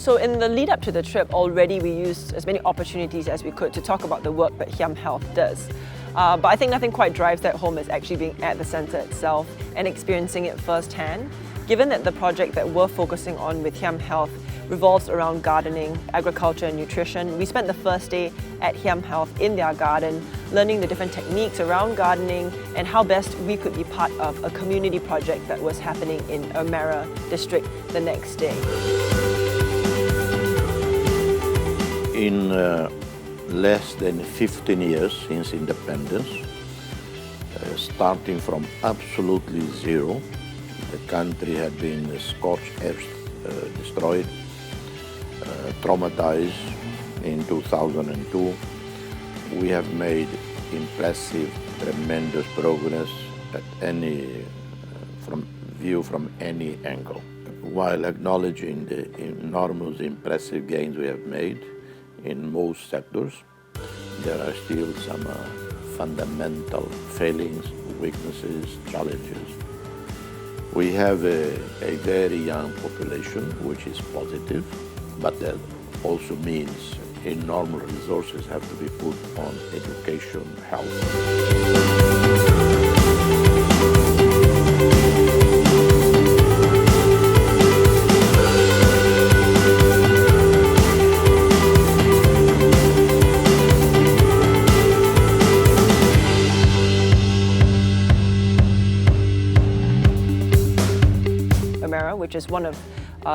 So in the lead up to the trip, already we used as many opportunities as we could to talk about the work that HIAM Health does. But I think nothing quite drives that home as actually being at the centre itself and experiencing it firsthand. Given that the project that we're focusing on with HIAM Health revolves around gardening, agriculture and nutrition, we spent the first day at HIAM Health in their garden, learning the different techniques around gardening and how best we could be part of a community project that was happening in Amara district the next day. In less than 15 years since independence, starting from absolutely zero, the country had been scorched earth, destroyed, traumatized in 2002. We have made impressive, tremendous progress at any view from any angle. While acknowledging the enormous, impressive gains we have made in most sectors, there are still some fundamental failings, weaknesses, challenges. We have a very young population, which is positive, but that also means enormous resources have to be put on education, health. Which is one of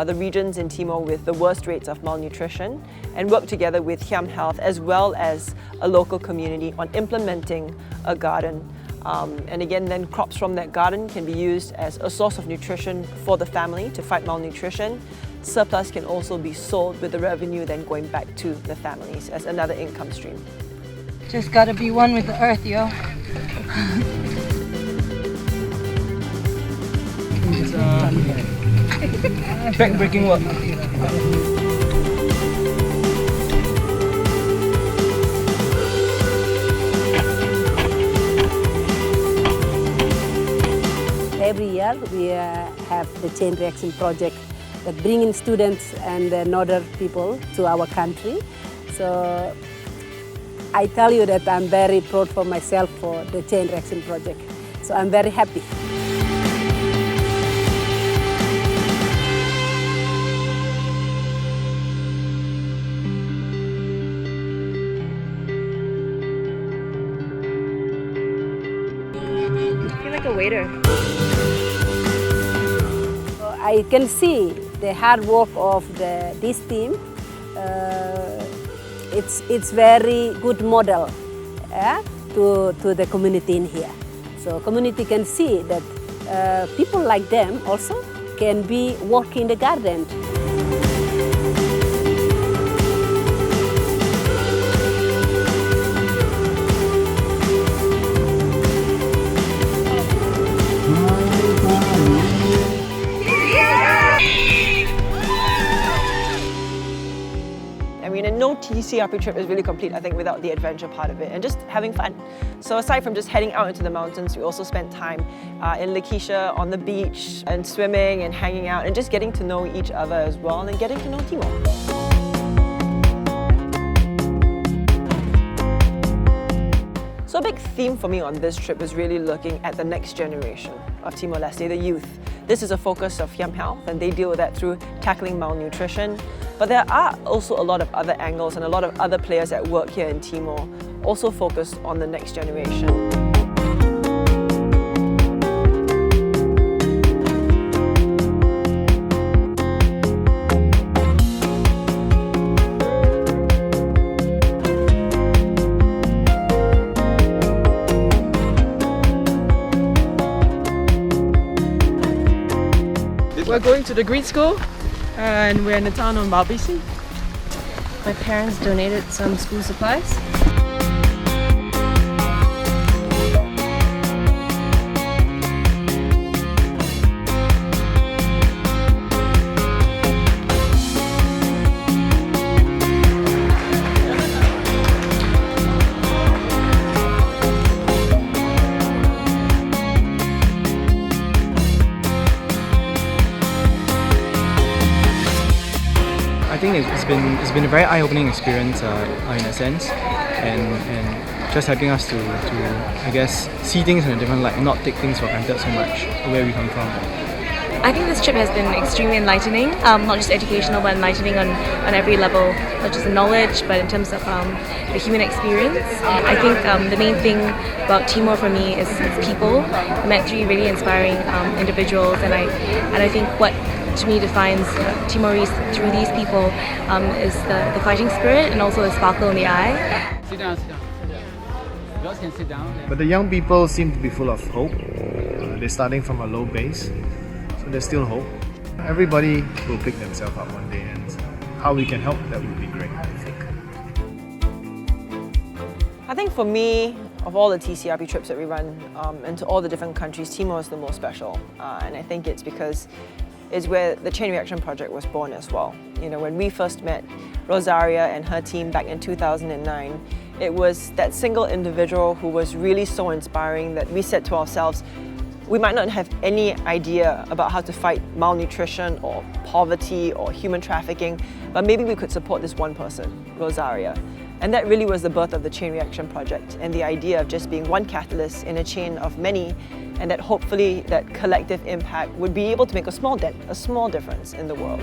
the regions in Timor with the worst rates of malnutrition, and work together with HIAM Health as well as a local community on implementing a garden. And again, then crops from that garden can be used as a source of nutrition for the family to fight malnutrition. Surplus can also be sold with the revenue then going back to the families as another income stream. Just gotta be one with the earth, yo. Back-breaking work. Every year we have the chain reaction project that bring in students and other people to our country. So I tell you that I'm very proud for myself for the chain reaction project. So I'm very happy. A waiter. I can see the hard work of this team. It's very good model to the community in here. So community can see that people like them also can be working in the garden. No TCRP trip is really complete, I think, without the adventure part of it and just having fun. So aside from just heading out into the mountains, we also spent time in Lakeisha on the beach and swimming and hanging out and just getting to know each other as well and getting to know Timor. So a big theme for me on this trip was really looking at the next generation of Timor Leste, the youth. This is a focus of HIAM Health and they deal with that through tackling malnutrition. But there are also a lot of other angles and a lot of other players at work here in Timor, also focused on the next generation. We're going to the green school and we're in the town of Maubisse. My parents donated some school supplies. think it's been a very eye-opening experience in a sense, and just helping us to I guess see things in a different light, not take things for granted so much where we come from. I think this trip has been extremely enlightening, not just educational but enlightening on every level, not just the knowledge but in terms of the human experience. I think the main thing about Timor for me is people. I met 3 really inspiring individuals, and I think what to me defines Timorese through these people is the fighting spirit and also the sparkle in the eye. Sit down, sit down. You guys can sit down. But the young people seem to be full of hope. They're starting from a low base, so there's still hope. Everybody will pick themselves up one day, and how we can help, that would be great, I think. I think for me, of all the TCRP trips that we run into all the different countries, Timor is the most special. And I think it's because it's where the Chain Reaction Project was born as well. You know, when we first met Rosaria and her team back in 2009, it was that single individual who was really so inspiring that we said to ourselves, we might not have any idea about how to fight malnutrition or poverty or human trafficking, but maybe we could support this one person, Rosaria. And that really was the birth of the Chain Reaction Project and the idea of just being one catalyst in a chain of many, and that hopefully that collective impact would be able to make a small dent, a small difference in the world.